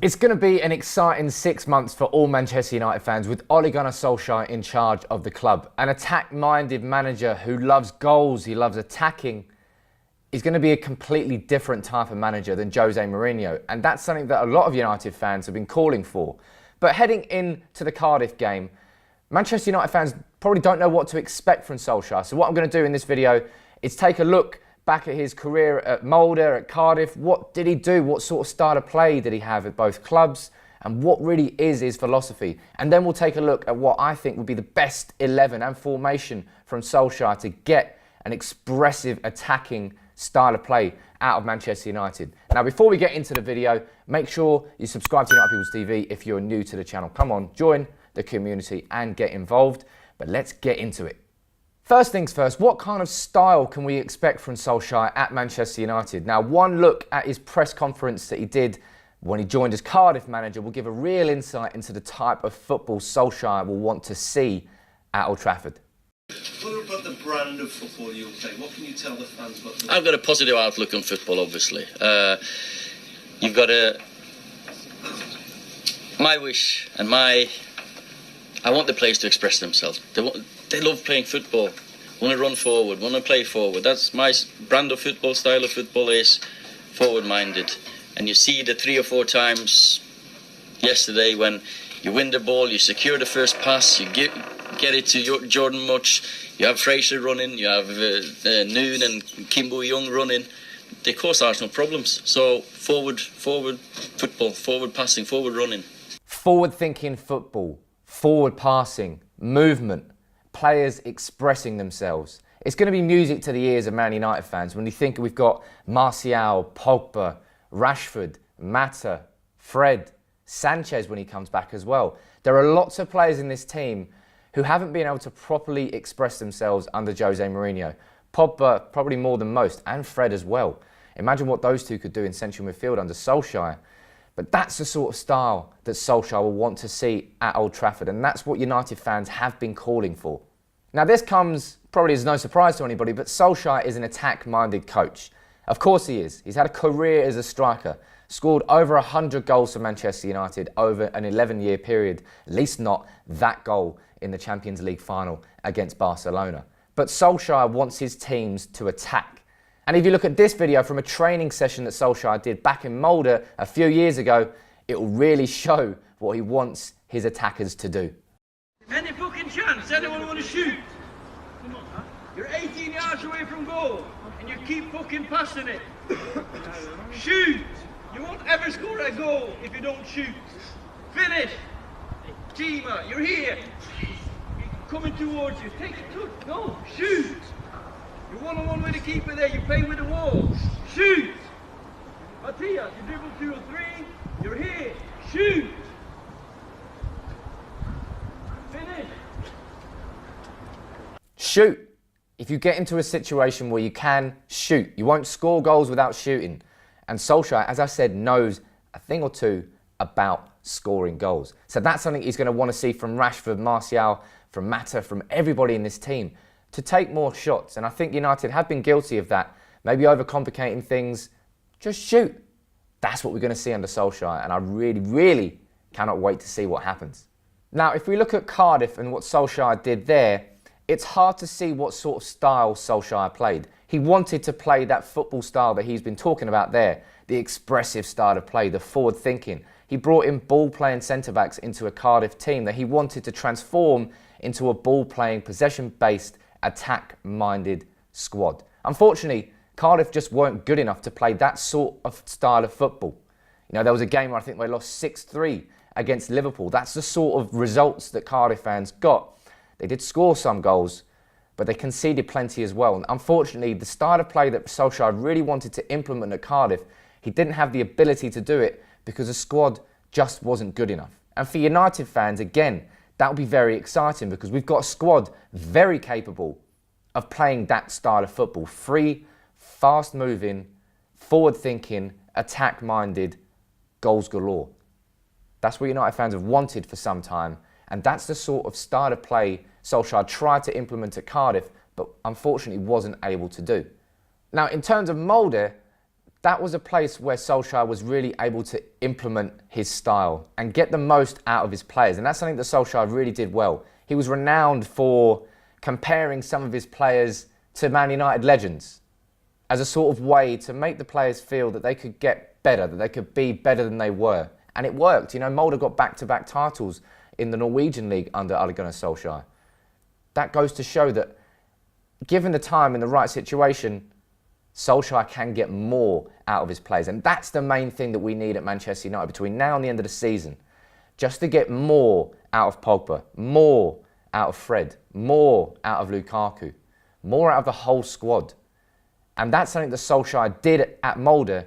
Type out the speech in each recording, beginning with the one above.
It's going to be an exciting 6 months for all Manchester United fans with Ole Gunnar Solskjaer in charge of the club. An attack-minded manager who loves goals, he loves attacking. He's going to be a completely different type of manager than Jose Mourinho, and that's something that a lot of United fans have been calling for. But heading into the Cardiff game, Manchester United fans probably don't know what to expect from Solskjaer. So what I'm going to do in this video is take a look back at his career at Molde, at Cardiff. What did he do? What sort of style of play did he have at both clubs? And what really is his philosophy? And then we'll take a look at what I think would be the best 11 and formation from Solskjaer to get an expressive attacking style of play out of Manchester United. Now, before we get into the video, make sure you subscribe to United People's TV if you're new to the channel. Come on, join the community and get involved. But let's get into it. First things first, what kind of style can we expect from Solskjaer at Manchester United? Now, one look at his press conference that he did when he joined as Cardiff manager will give a real insight into the type of football Solskjaer will want to see at Old Trafford. What about the brand of football you'll play? What can you tell the fans about the... I've got a positive outlook on football, obviously. You've got my wish and I want the players to express themselves. They love playing football, want to run forward, want to play forward. That's my brand of football, style of football is forward-minded. And you see the 3 or 4 times yesterday when you win the ball, you secure the first pass, you get it to Jordan Much, you have Fraser running, you have Noon and Kimbo Young running. They cause Arsenal problems. So forward football, forward passing, forward running. Forward-thinking football, forward passing, movement, players expressing themselves. It's going to be music to the ears of Man United fans when you think we've got Martial, Pogba, Rashford, Mata, Fred, Sanchez when he comes back as well. There are lots of players in this team who haven't been able to properly express themselves under Jose Mourinho. Pogba probably more than most, and Fred as well. Imagine what those two could do in central midfield under Solskjaer. But that's the sort of style that Solskjaer will want to see at Old Trafford, and that's what United fans have been calling for. Now, this comes probably as no surprise to anybody, but Solskjaer is an attack-minded coach. Of course he is. He's had a career as a striker, scored over 100 goals for Manchester United over an 11-year period, at least not that goal in the Champions League final against Barcelona. But Solskjaer wants his teams to attack. And if you look at this video from a training session that Solskjaer did back in Molde a few years ago, it will really show what he wants his attackers to do. Any fucking chance anyone want to shoot? Come on, huh? You're 18 yards away from goal and you keep fucking passing it. Shoot! You won't ever score a goal if you don't shoot. Finish! Tima, you're here. Coming towards you. Take it, touch. No, shoot! You're one-on-one with the keeper there, you play with the wall. Shoot! Matthias, you dribble 2 or 3, you're here. Shoot! Finish! Shoot! If you get into a situation where you can shoot, you won't score goals without shooting. And Solskjaer, as I said, knows a thing or two about scoring goals. So that's something he's going to want to see from Rashford, Martial, from Mata, from everybody in this team, to take more shots. And I think United have been guilty of that, maybe overcomplicating things. Just shoot. That's what we're going to see under Solskjaer, and I really, really cannot wait to see what happens. Now, if we look at Cardiff and what Solskjaer did there, it's hard to see what sort of style Solskjaer played. He wanted to play that football style that he's been talking about there, the expressive style of play, the forward thinking. He brought in ball-playing centre-backs into a Cardiff team that he wanted to transform into a ball-playing, possession-based, attack-minded squad. Unfortunately, Cardiff just weren't good enough to play that sort of style of football. You know, there was a game where I think they lost 6-3 against Liverpool. That's the sort of results that Cardiff fans got. They did score some goals, but they conceded plenty as well. And unfortunately, the style of play that Solskjaer really wanted to implement at Cardiff, he didn't have the ability to do it because the squad just wasn't good enough. And for United fans, again, that will be very exciting because we've got a squad very capable of playing that style of football. Free, fast-moving, forward-thinking, attack-minded, goals galore. That's what United fans have wanted for some time, and that's the sort of style of play Solskjaer tried to implement at Cardiff, but unfortunately wasn't able to do. Now, in terms of Molde, that was a place where Solskjaer was really able to implement his style and get the most out of his players. And that's something that Solskjaer really did well. He was renowned for comparing some of his players to Man United legends as a sort of way to make the players feel that they could get better, that they could be better than they were. And it worked. You know, Molde got back-to-back titles in the Norwegian league under Ole Gunnar Solskjaer. That goes to show that given the time in the right situation, Solskjaer can get more out of his players. And that's the main thing that we need at Manchester United between now and the end of the season. Just to get more out of Pogba, more out of Fred, more out of Lukaku, more out of the whole squad. And that's something that Solskjaer did at Molde,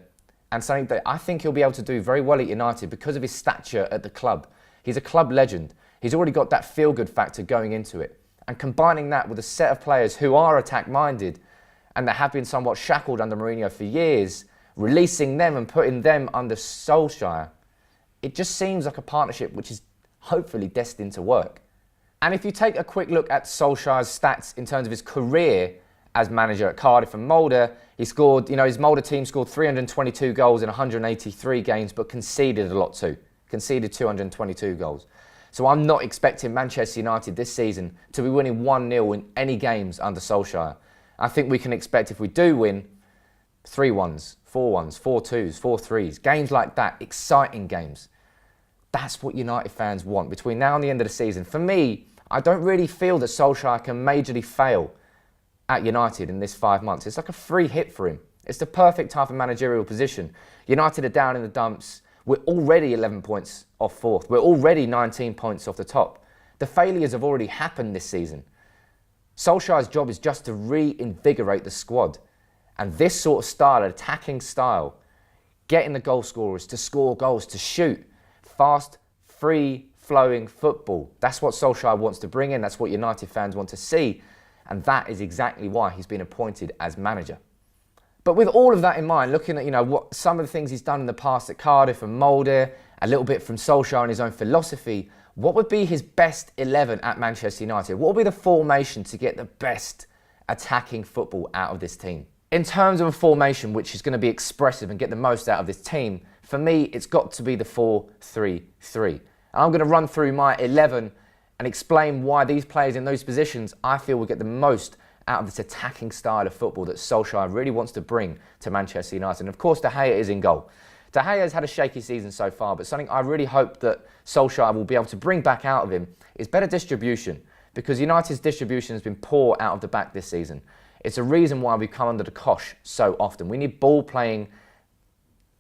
and something that I think he'll be able to do very well at United because of his stature at the club. He's a club legend. He's already got that feel-good factor going into it. And combining that with a set of players who are attack-minded and that have been somewhat shackled under Mourinho for years, releasing them and putting them under Solskjaer, it just seems like a partnership which is hopefully destined to work. And if you take a quick look at Solskjaer's stats in terms of his career as manager at Cardiff and Molde, he scored, his Molde team scored 322 goals in 183 games, but conceded a lot too. Conceded 222 goals. So I'm not expecting Manchester United this season to be winning 1-0 in any games under Solskjaer. I think we can expect, if we do win, 3-1s, 4-1s, 4-2s, 4-3s, games like that, exciting games. That's what United fans want between now and the end of the season. For me, I don't really feel that Solskjaer can majorly fail at United in this 5 months. It's like a free hit for him. It's the perfect type of managerial position. United are down in the dumps. We're already 11 points off fourth. We're already 19 points off the top. The failures have already happened this season. Solskjaer's job is just to reinvigorate the squad. And this sort of style, attacking style, getting the goal scorers to score goals, to shoot, fast, free-flowing football. That's what Solskjaer wants to bring in. That's what United fans want to see. And that is exactly why he's been appointed as manager. But with all of that in mind, looking at what some of the things he's done in the past at Cardiff and Molde, a little bit from Solskjaer and his own philosophy, what would be his best 11 at Manchester United? What would be the formation to get the best attacking football out of this team? In terms of a formation which is going to be expressive and get the most out of this team, for me, it's got to be the 4-3-3. And I'm going to run through my 11 and explain why these players in those positions I feel will get the most out of this attacking style of football that Solskjaer really wants to bring to Manchester United. And of course, De Gea is in goal. De Gea has had a shaky season so far, but something I really hope that Solskjaer will be able to bring back out of him is better distribution, because United's distribution has been poor out of the back this season. It's a reason why we come under the cosh so often. We need ball-playing,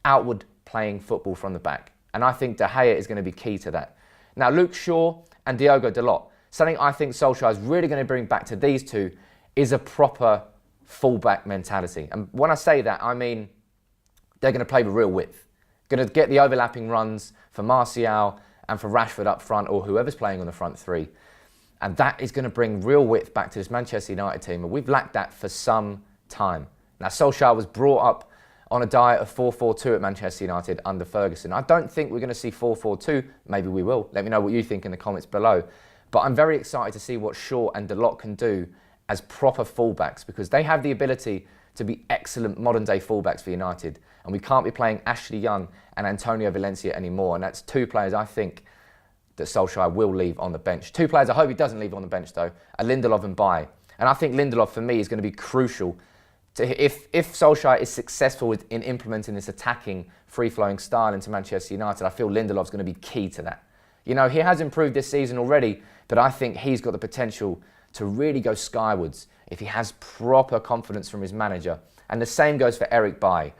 outward-playing football from the back. And I think De Gea is going to be key to that. Now, Luke Shaw and Diogo Dalot, something I think Solskjaer is really going to bring back to these two is a proper fullback mentality. And when I say that, I mean they're going to play with real width. Going to get the overlapping runs for Martial and for Rashford up front, or whoever's playing on the front three. And that is going to bring real width back to this Manchester United team. And we've lacked that for some time. Now, Solskjaer was brought up on a diet of 4-4-2 at Manchester United under Ferguson. I don't think we're going to see 4-4-2. Maybe we will. Let me know what you think in the comments below. But I'm very excited to see what Shaw and Dalot can do as proper fullbacks, because they have the ability to be excellent modern-day fullbacks for United. And we can't be playing Ashley Young and Antonio Valencia anymore. And that's two players I think that Solskjaer will leave on the bench. Two players I hope he doesn't leave on the bench, though, are Lindelof and Bailly. And I think Lindelof, for me, is going to be crucial to, if Solskjaer is successful in implementing this attacking, free-flowing style into Manchester United, I feel Lindelof's going to be key to that. He has improved this season already, but I think he's got the potential to really go skywards if he has proper confidence from his manager. And the same goes for Eric Bailly.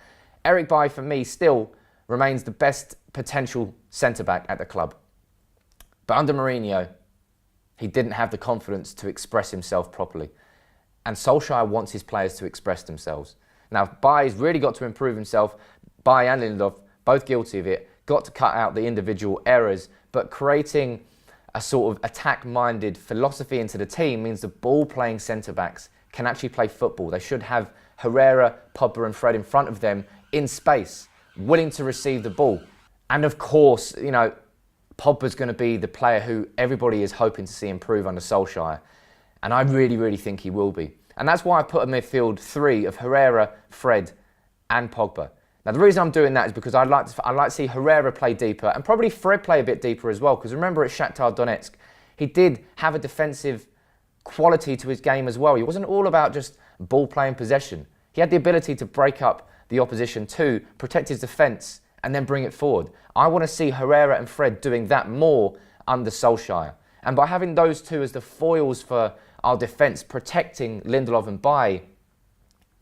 Eric Bailly, for me, still remains the best potential centre-back at the club. But under Mourinho, he didn't have the confidence to express himself properly. And Solskjaer wants his players to express themselves. Now, Bailly's really got to improve himself. Bailly and Lindelof, both guilty of it, got to cut out the individual errors, but creating a sort of attack-minded philosophy into the team means the ball-playing centre-backs can actually play football. They should have Herrera, Pogba and Fred in front of them in space, willing to receive the ball. And of course, Pogba's going to be the player who everybody is hoping to see improve under Solskjaer. And I really, really think he will be. And that's why I put a midfield three of Herrera, Fred and Pogba. Now, the reason I'm doing that is because I'd like to see Herrera play deeper and probably Fred play a bit deeper as well. Because remember at Shakhtar Donetsk, he did have a defensive quality to his game as well. He wasn't all about just ball playing possession. He had the ability to break up the opposition too, protect his defence and then bring it forward. I want to see Herrera and Fred doing that more under Solskjaer. And by having those two as the foils for our defence, protecting Lindelof and Bailly,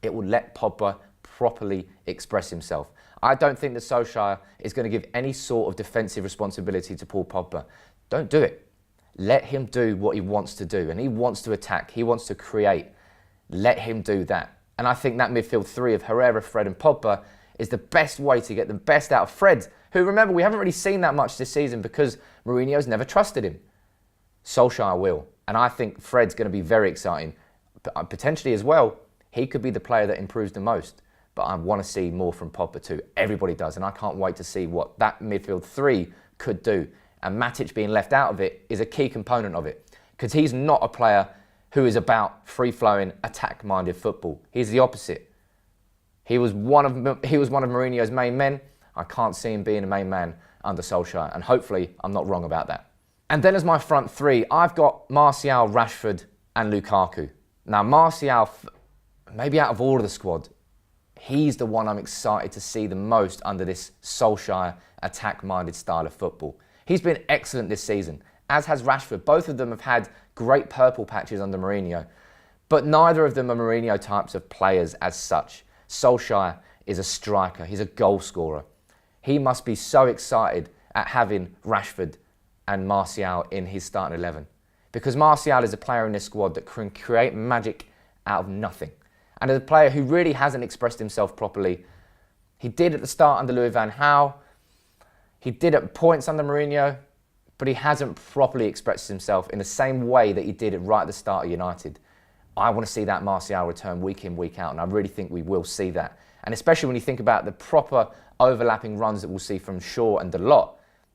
it will let Pogba properly express himself. I don't think that Solskjaer is going to give any sort of defensive responsibility to Paul Pogba. Don't do it. Let him do what he wants to do. And he wants to attack. He wants to create. Let him do that. And I think that midfield three of Herrera, Fred and Pogba is the best way to get the best out of Fred, who, remember, we haven't really seen that much this season because Mourinho's never trusted him. Solskjaer will. And I think Fred's going to be very exciting. Potentially as well, he could be the player that improves the most. But I want to see more from Pogba too. Everybody does. And I can't wait to see what that midfield three could do. And Matic being left out of it is a key component of it. Because he's not a player who is about free-flowing, attack-minded football. He's the opposite. He was one of Mourinho's main men. I can't see him being a main man under Solskjaer. And hopefully I'm not wrong about that. And then as my front three, I've got Martial, Rashford and Lukaku. Now Martial, maybe out of all of the squad, he's the one I'm excited to see the most under this Solskjaer attack-minded style of football. He's been excellent this season, as has Rashford. Both of them have had great purple patches under Mourinho, but neither of them are Mourinho types of players as such. Solskjaer is a striker. He's a goal scorer. He must be so excited at having Rashford and Martial in his starting 11, because Martial is a player in this squad that can create magic out of nothing. And as a player who really hasn't expressed himself properly, he did at the start under Louis van Gaal, he did at points under Mourinho, but he hasn't properly expressed himself in the same way that he did right at the start of United. I want to see that Martial return week in, week out, and I really think we will see that. And especially when you think about the proper overlapping runs that we'll see from Shaw and Dalot,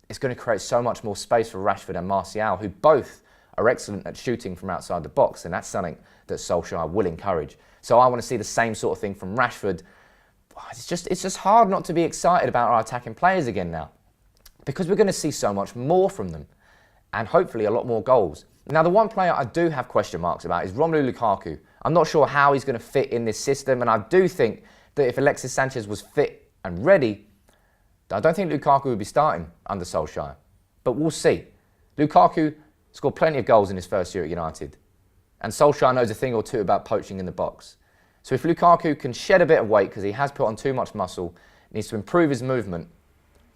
it's going to create so much more space for Rashford and Martial, who both are excellent at shooting from outside the box, and that's something that Solskjaer will encourage. So I want to see the same sort of thing from Rashford. It's just hard not to be excited about our attacking players again now, because we're going to see so much more from them, and hopefully a lot more goals. Now, the one player I do have question marks about is Romelu Lukaku. I'm not sure how he's going to fit in this system, and I do think that if Alexis Sanchez was fit and ready, I don't think Lukaku would be starting under Solskjaer. But we'll see. Lukaku scored plenty of goals in his first year at United, and Solskjaer knows a thing or two about poaching in the box. So if Lukaku can shed a bit of weight, because he has put on too much muscle, needs to improve his movement,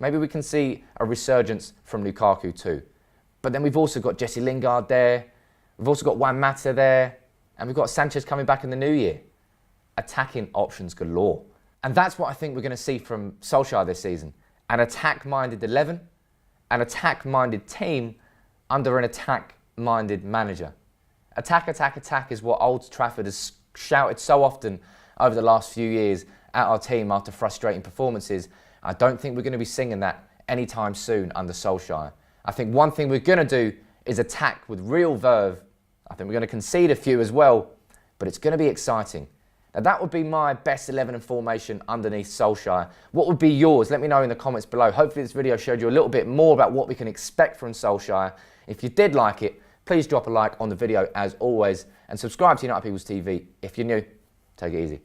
maybe we can see a resurgence from Lukaku too. But then we've also got Jesse Lingard there, we've also got Juan Mata there, and we've got Sanchez coming back in the new year. Attacking options galore. And that's what I think we're going to see from Solskjaer this season. An attack-minded 11, an attack-minded team under an attack-minded manager. Attack, attack, attack is what Old Trafford has shouted so often over the last few years at our team after frustrating performances. I don't think we're going to be singing that anytime soon under Solskjaer. I think one thing we're going to do is attack with real verve. I think we're going to concede a few as well, but it's going to be exciting. Now, that would be my best 11 and formation underneath Solskjaer. What would be yours? Let me know in the comments below. Hopefully this video showed you a little bit more about what we can expect from Solskjaer. If you did like it, please drop a like on the video as always, and subscribe to United People's TV. If you're new, take it easy.